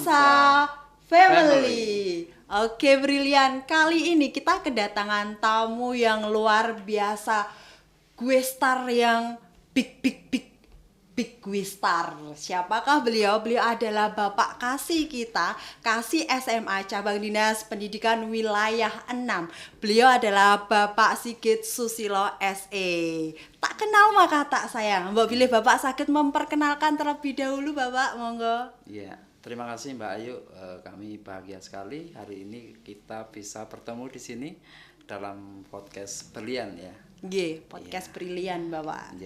Nusa Family. Oke, brilian. Kali ini kita kedatangan tamu yang luar biasa. Gue star yang big gue star. Siapakah beliau? Beliau adalah Bapak Kasih kita, Kasih SMA Cabang Dinas Pendidikan Wilayah 6. Beliau adalah Bapak Sigit Susilo SE. Tak kenal maka tak sayang. Mbak pilih Bapak sakit memperkenalkan terlebih dahulu, Bapak, monggo. Iya, terima kasih Mbak Ayu. Kami bahagia sekali hari ini kita bisa bertemu di sini dalam podcast Brilian ya. Podcast Brilian, Bapak.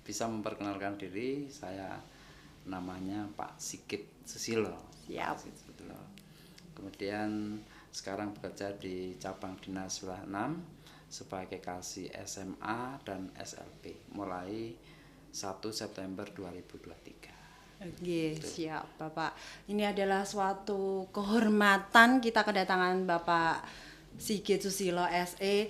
Bisa memperkenalkan diri, saya namanya Pak Sigit Susilo. Siap. Kemudian sekarang bekerja di Cabang Dinas Wilayah 6 sebagai Kasih SMA dan SLP mulai 1 September 2023. Oke, siap Bapak. Ini adalah suatu kehormatan kita kedatangan Bapak Sigit Susilo SE.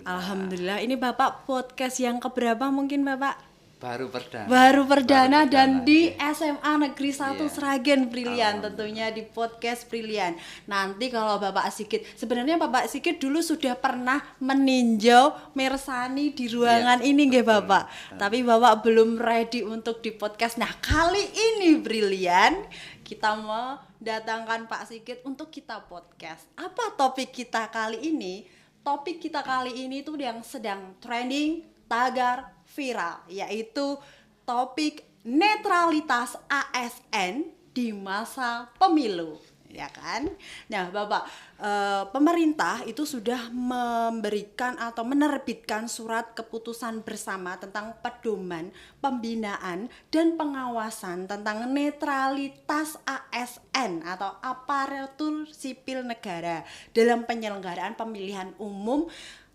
Alhamdulillah. Ini Bapak podcast yang keberapa mungkin Bapak? Baru perdana dan di SMA Negeri 1 Sragen. Brilian tentunya di podcast Brilian. Nanti kalau Bapak Sigit, sebenarnya Bapak Sigit dulu sudah pernah meninjau mersani di ruangan ini nggih Bapak. Tapi Bapak belum ready untuk di podcast. Nah, kali ini Brilian kita mendatangkan Pak Sigit untuk kita podcast. Apa topik kita kali ini? Topik kita kali ini tuh yang sedang trending, tagar, viral, yaitu topik netralitas ASN di masa pemilu, ya kan? Nah, Bapak, pemerintah itu sudah memberikan atau menerbitkan surat keputusan bersama tentang pedoman, pembinaan, dan pengawasan tentang netralitas ASN atau aparatur sipil negara dalam penyelenggaraan pemilihan umum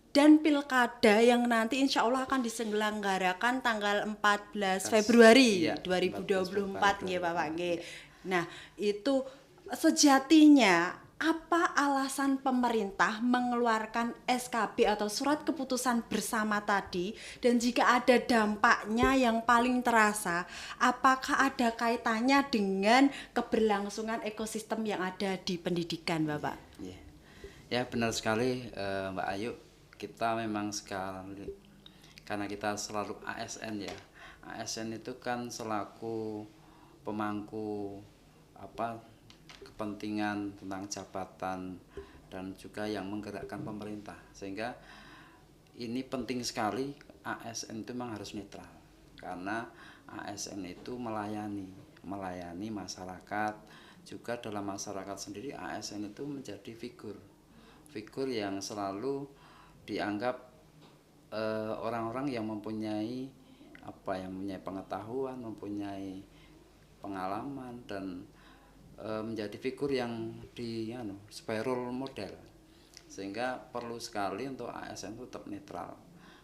dan pilkada yang nanti insya Allah akan diselenggarakan tanggal 14 Februari 2024 ya Bapak. Nah, itu sejatinya apa alasan pemerintah mengeluarkan SKB atau surat keputusan bersama tadi, dan jika ada dampaknya yang paling terasa, apakah ada kaitannya dengan keberlangsungan ekosistem yang ada di pendidikan, Bapak? Ya, benar sekali Mbak Ayu. Kita memang sekali, karena kita selalu ASN ya. ASN itu kan selaku pemangku kepentingan tentang jabatan dan juga yang menggerakkan pemerintah. Sehingga ini penting sekali, ASN itu memang harus netral. Karena ASN itu melayani masyarakat. Juga dalam masyarakat sendiri ASN itu menjadi figur yang selalu dianggap orang-orang yang mempunyai pengetahuan, mempunyai pengalaman, dan menjadi figur yang sebagai role model. Sehingga perlu sekali untuk ASN itu tetap netral,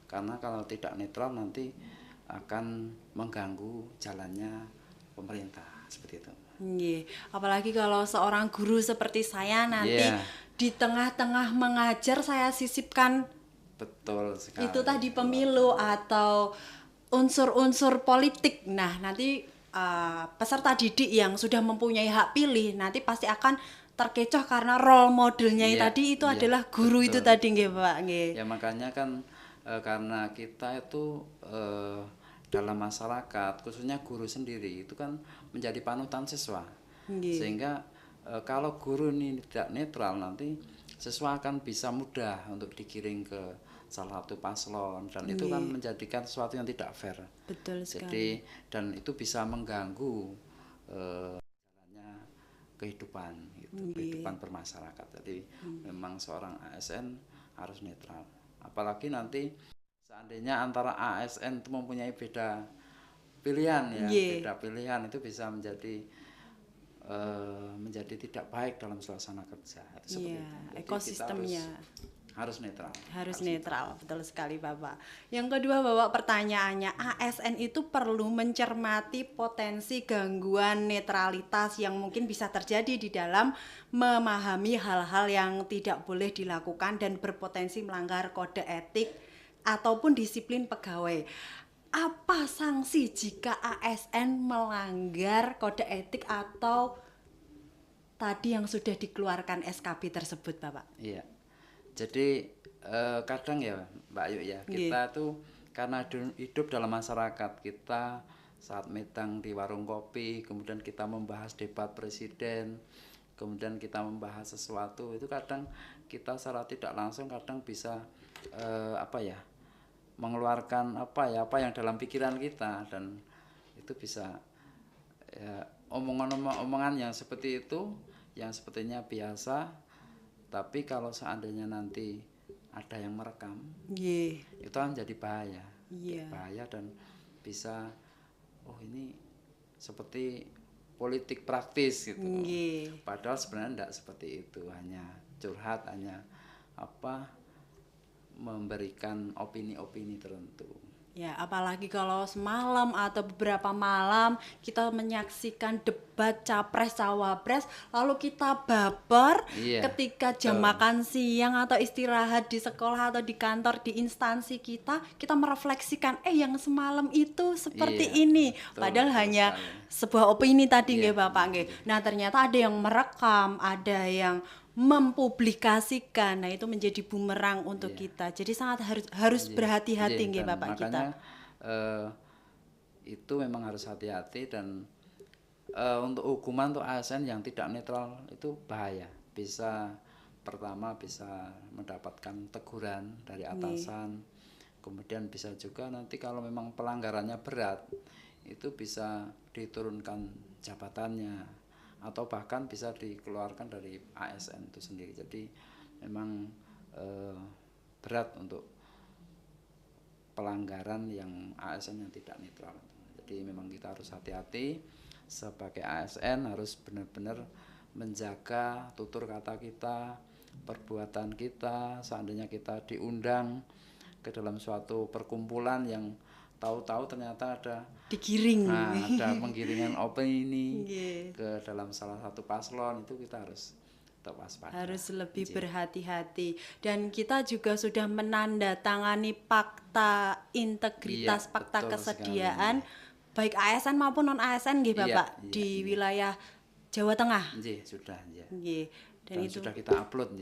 karena kalau tidak netral nanti akan mengganggu jalannya pemerintah, seperti itu. Apalagi kalau seorang guru seperti saya nanti di tengah-tengah mengajar saya sisipkan itu tadi pemilu atau unsur-unsur politik. Nah, nanti peserta didik yang sudah mempunyai hak pilih nanti pasti akan terkecoh karena role modelnya tadi itu adalah guru. Betul. Itu tadi nggih Pak. Ya, makanya kan karena kita itu dalam masyarakat, khususnya guru sendiri itu kan menjadi panutan siswa. Sehingga kalau guru ini tidak netral, nanti siswa akan bisa mudah untuk digiring ke salah satu paslon, dan itu kan menjadikan sesuatu yang tidak fair. Betul sekali. Jadi, dan itu bisa mengganggu jalannya kehidupan bermasyarakat. Jadi memang seorang ASN harus netral. Apalagi nanti seandainya antara ASN itu mempunyai beda pilihan beda pilihan, itu bisa menjadi tidak baik dalam suasana kerja. Itu seperti itu. Jadi ekosistemnya harus netral. Harus netral, betul sekali Bapak. Yang kedua Bapak, pertanyaannya, ASN itu perlu mencermati potensi gangguan netralitas yang mungkin bisa terjadi di dalam memahami hal-hal yang tidak boleh dilakukan dan berpotensi melanggar kode etik ataupun disiplin pegawai. apa sanksi jika ASN melanggar kode etik atau tadi yang sudah dikeluarkan SKB tersebut, Bapak? Iya. Jadi kadang ya Mbak Ayu ya, kita tuh karena hidup dalam masyarakat, kita saat medang di warung kopi, kemudian kita membahas debat presiden, kemudian kita membahas sesuatu, itu kadang kita secara tidak langsung kadang bisa mengeluarkan apa yang dalam pikiran kita, dan itu bisa ya, omongan yang seperti itu yang sepertinya biasa, tapi kalau seandainya nanti ada yang merekam, itu kan jadi bahaya. Bahaya dan bisa ini seperti politik praktis gitu. Padahal sebenarnya tidak seperti itu, hanya curhat, hanya memberikan opini-opini tertentu. Ya, apalagi kalau semalam atau beberapa malam kita menyaksikan debat capres-cawapres, lalu kita baper ketika jam makan siang atau istirahat di sekolah atau di kantor, di instansi kita merefleksikan, yang semalam itu seperti ini. Padahal hanya sebuah opini tadi nggih Bapak nggih. Nah, ternyata ada yang merekam, ada yang mempublikasikan. Nah, itu menjadi bumerang untuk kita. Jadi sangat harus berhati-hati nggih Bapak kita. Itu memang harus hati-hati, dan untuk hukuman untuk ASN yang tidak netral itu bahaya. Pertama bisa mendapatkan teguran dari atasan. Kemudian bisa juga nanti kalau memang pelanggarannya berat, itu bisa diturunkan jabatannya, atau bahkan bisa dikeluarkan dari ASN itu sendiri. Jadi memang berat untuk pelanggaran yang ASN yang tidak netral. Jadi memang kita harus hati-hati sebagai ASN, harus benar-benar menjaga tutur kata kita, perbuatan kita. Seandainya kita diundang ke dalam suatu perkumpulan yang tahu-tahu ternyata ada penggiringan opini ke dalam salah satu paslon, itu kita harus tetap waspada. Harus lebih berhati-hati. Dan kita juga sudah menandatangani fakta integritas, fakta kesediaan sekali, baik ASN maupun non ASN nggih Bapak, di wilayah Jawa Tengah. Sudah. Dan itu sudah kita upload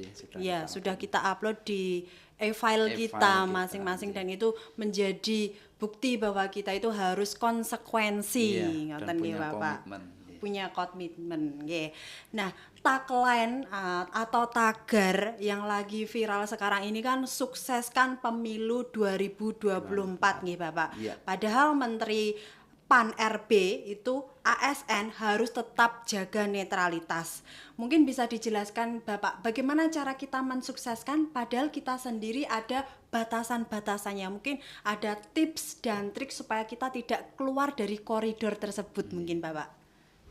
sudah kita upload di e-file kita masing-masing, dan itu menjadi bukti bahwa kita itu harus konsekuensi, dan punya Bapak. Punya komitmen. Nah, tagline atau tagar yang lagi viral sekarang ini kan, sukseskan pemilu 2024 nggih Bapak. Padahal Menteri PAN RB itu ASN harus tetap jaga netralitas. Mungkin bisa dijelaskan Bapak, bagaimana cara kita mensukseskan padahal kita sendiri ada batasan-batasannya. Mungkin ada tips dan trik supaya kita tidak keluar dari koridor tersebut mungkin Bapak.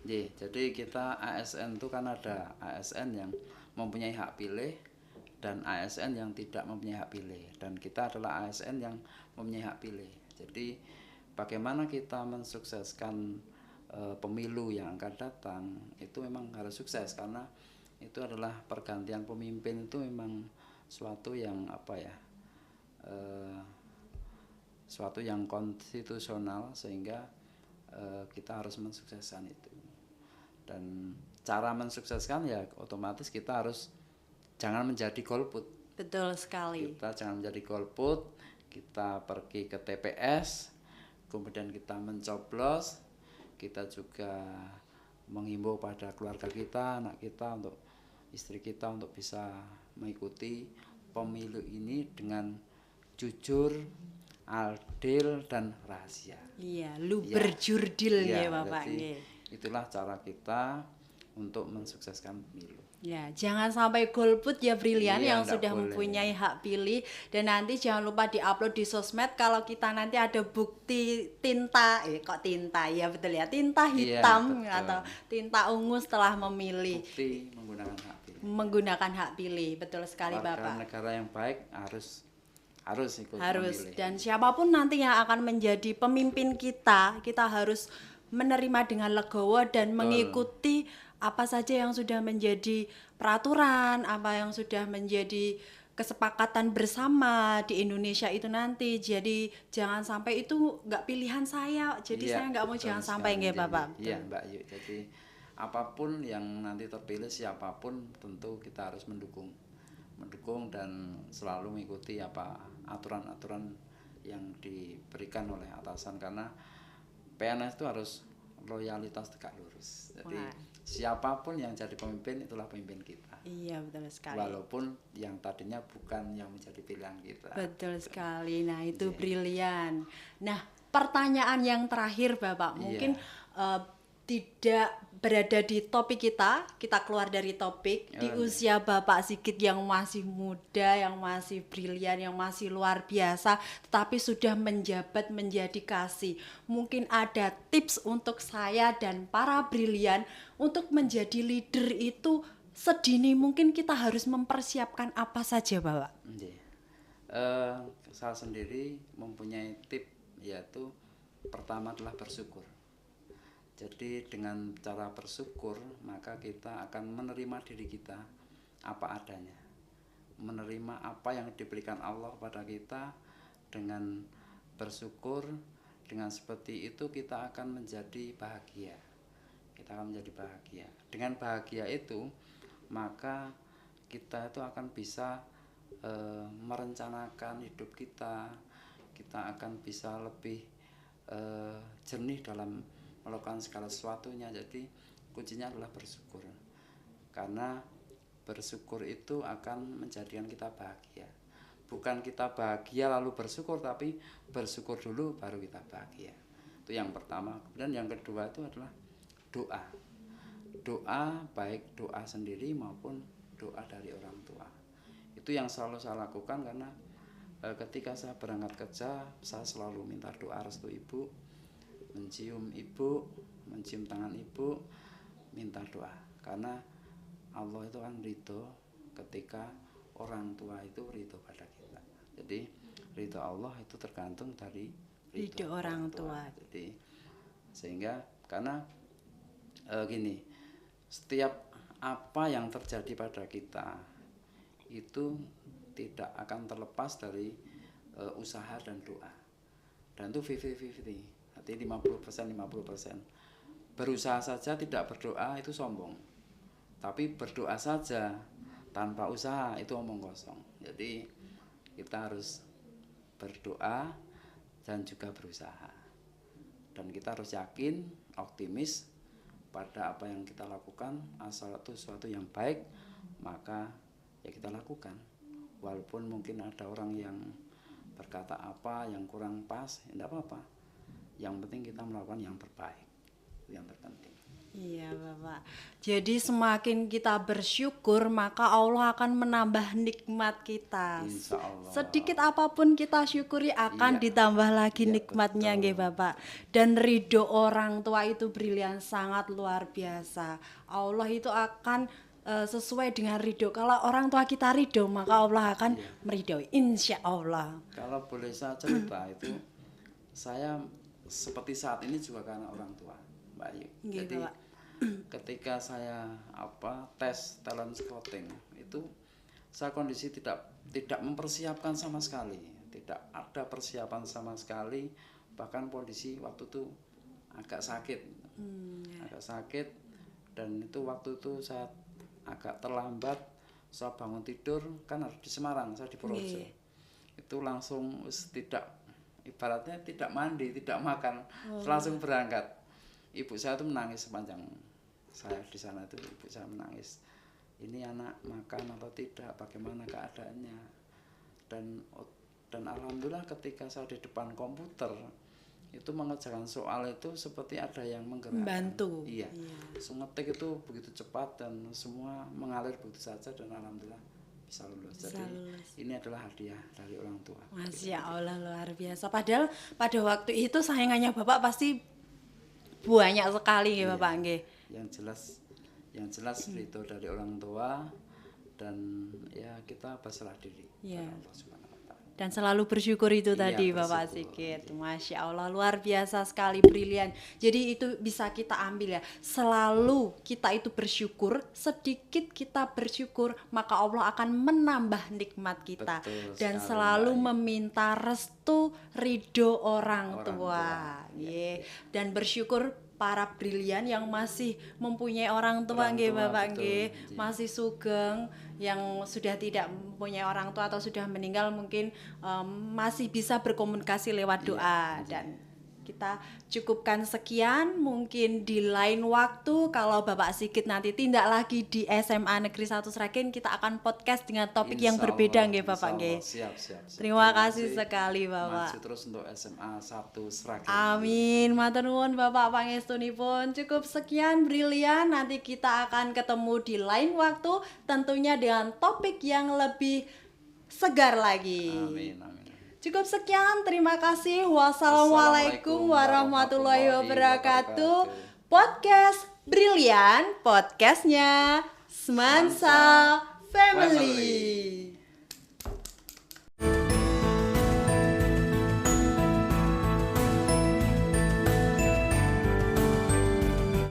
Jadi kita ASN itu kan ada ASN yang mempunyai hak pilih dan ASN yang tidak mempunyai hak pilih, dan kita adalah ASN yang mempunyai hak pilih. Jadi bagaimana kita mensukseskan pemilu yang akan datang, itu memang harus sukses, karena itu adalah pergantian pemimpin, itu memang suatu yang suatu yang konstitusional, sehingga kita harus mensukseskan itu. Dan cara mensukseskan ya otomatis kita harus jangan menjadi golput. Betul sekali. Kita jangan menjadi golput, kita pergi ke TPS, kemudian kita mencoblos, kita juga menghimbau pada keluarga kita, anak kita, untuk istri kita untuk bisa mengikuti pemilu ini dengan jujur, adil, dan rahasia. Berjurdil ya Bapak. Itulah cara kita untuk mensukseskan pemilu. Jangan sampai golput ya Brilian yang sudah mempunyai hak pilih, dan nanti jangan lupa diupload di sosmed kalau kita nanti ada bukti tinta, tinta hitam atau tinta ungu setelah memilih. Bukti menggunakan hak pilih, betul sekali Bapak. Negara yang baik harus ikut memilih. Dan siapapun nanti yang akan menjadi pemimpin kita harus menerima dengan legowo dan mengikuti apa saja yang sudah menjadi peraturan, apa yang sudah menjadi kesepakatan bersama di Indonesia itu nanti. Jadi jangan sampai itu nggak pilihan saya. Jadi saya nggak mau, jangan sampai nggih Bapak. Iya Mbak Yu. Jadi apapun yang nanti terpilih, siapapun tentu kita harus mendukung dan selalu mengikuti aturan-aturan yang diberikan oleh atasan, karena PNS itu harus loyalitas tegak lurus. Jadi siapapun yang jadi pemimpin itulah pemimpin kita. Iya, betul sekali. Walaupun yang tadinya bukan yang menjadi pilihan kita. Betul sekali. Nah, itu brilian. Nah, pertanyaan yang terakhir Bapak, mungkin tidak berada di topik kita keluar dari topik. Di usia Bapak Sigit yang masih muda, yang masih brilian, yang masih luar biasa, tetapi sudah menjabat menjadi kasih. Mungkin ada tips untuk saya dan para brilian untuk menjadi leader itu sedini mungkin kita harus mempersiapkan apa saja Bapak? Saya sendiri mempunyai tip, yaitu pertama adalah bersyukur. Jadi dengan cara bersyukur maka kita akan menerima diri kita apa adanya, menerima apa yang diberikan Allah kepada kita. Dengan bersyukur, dengan seperti itu kita akan menjadi bahagia. Dengan bahagia itu maka kita itu akan bisa merencanakan hidup kita akan bisa lebih jernih dalam melakukan segala sesuatunya. Jadi kuncinya adalah bersyukur, karena bersyukur itu akan menjadikan kita bahagia. Bukan kita bahagia lalu bersyukur, tapi bersyukur dulu baru kita bahagia. Itu yang pertama. Kemudian yang kedua itu adalah doa, baik doa sendiri maupun doa dari orang tua. Itu yang selalu saya lakukan, karena ketika saya berangkat kerja saya selalu minta doa restu ibu, mencium tangan ibu, minta doa, karena Allah itu kan ridho ketika orang tua itu ridho pada kita. Jadi ridho Allah itu tergantung dari ridho orang tua. Jadi sehingga karena gini, setiap apa yang terjadi pada kita itu tidak akan terlepas dari usaha dan doa, dan itu 50-50. Arti 50%. Berusaha saja tidak berdoa itu sombong. Tapi berdoa saja tanpa usaha itu omong kosong. Jadi kita harus berdoa dan juga berusaha. Dan kita harus yakin, optimis pada apa yang kita lakukan. Asal itu sesuatu yang baik, maka ya kita lakukan. Walaupun mungkin ada orang yang berkata apa yang kurang pas, ya tidak apa-apa. Yang penting kita melakukan yang terbaik, itu yang terpenting. Iya Bapak. Jadi semakin kita bersyukur maka Allah akan menambah nikmat kita. Insya Allah. Sedikit apapun kita syukuri akan ditambah lagi nikmatnya nggih Bapak. Dan ridho orang tua itu brilian, sangat luar biasa. Allah itu akan sesuai dengan ridho. Kalau orang tua kita ridho maka Allah akan meridhoi, insya Allah. Kalau boleh saya cerita itu, saya seperti saat ini juga karena orang tua, Mbak Ayu. Jadi Bapak, ketika saya tes talent scouting itu, saya kondisi tidak mempersiapkan sama sekali, tidak ada persiapan sama sekali. Bahkan kondisi waktu itu agak sakit, dan itu waktu itu saya agak terlambat. Saya bangun tidur, kan harus di Semarang, saya di Purworejo. Itu langsung ibaratnya tidak mandi, tidak makan, langsung berangkat. Ibu saya tuh menangis sepanjang saya di sana itu. Ibu saya menangis, ini anak makan atau tidak, bagaimana keadaannya. Dan alhamdulillah ketika saya di depan komputer itu mengerjakan soal itu seperti ada yang menggerakkan. Membantu. Iya. Ngetik itu begitu cepat dan semua mengalir begitu saja, dan alhamdulillah bisa lulus. Jadi ini adalah hadiah dari orang tua. Masya Allah, luar biasa. Padahal pada waktu itu saingannya Bapak pasti banyak sekali ya Bapak nggih. Yang jelas ridho dari orang tua, dan ya kita berserah diri pada Allah Subhanahu wa taala. dan selalu bersyukur itu Iya, tadi Bapak bersyukur. Sigit. Masya Allah, luar biasa sekali, brilian. Jadi itu bisa kita ambil ya, selalu kita itu bersyukur, sedikit kita bersyukur maka Allah akan menambah nikmat kita. Betul Dan sekali, selalu Mbak Ayu. meminta restu ridho orang Orang tua. tua. Nggih. Dan bersyukur para brilian yang masih mempunyai orang tua Orang nggih tua, Bapak betul. nggih, Iya. masih sugeng, yang sudah tidak mempunyai orang tua atau sudah meninggal mungkin masih bisa berkomunikasi lewat doa. Dan kita cukupkan sekian, mungkin di lain waktu kalau Bapak Sigit nanti tindak lagi di SMA Negeri 1 Sragen, kita akan podcast dengan topik yang Insya berbeda Allah, nggih Bapak insya nggih. Allah. Siap. Terima kasih sekali Bapak. Maju terus untuk SMA 1 Sragen. Amin, matur nuwun Bapak pangestunipun. Cukup sekian brilian, nanti kita akan ketemu di lain waktu tentunya dengan topik yang lebih segar lagi. Amin. Cukup sekian, terima kasih. Wassalamualaikum warahmatullahi wabarakatuh. Podcast Brilian, podcastnya Semansa Family.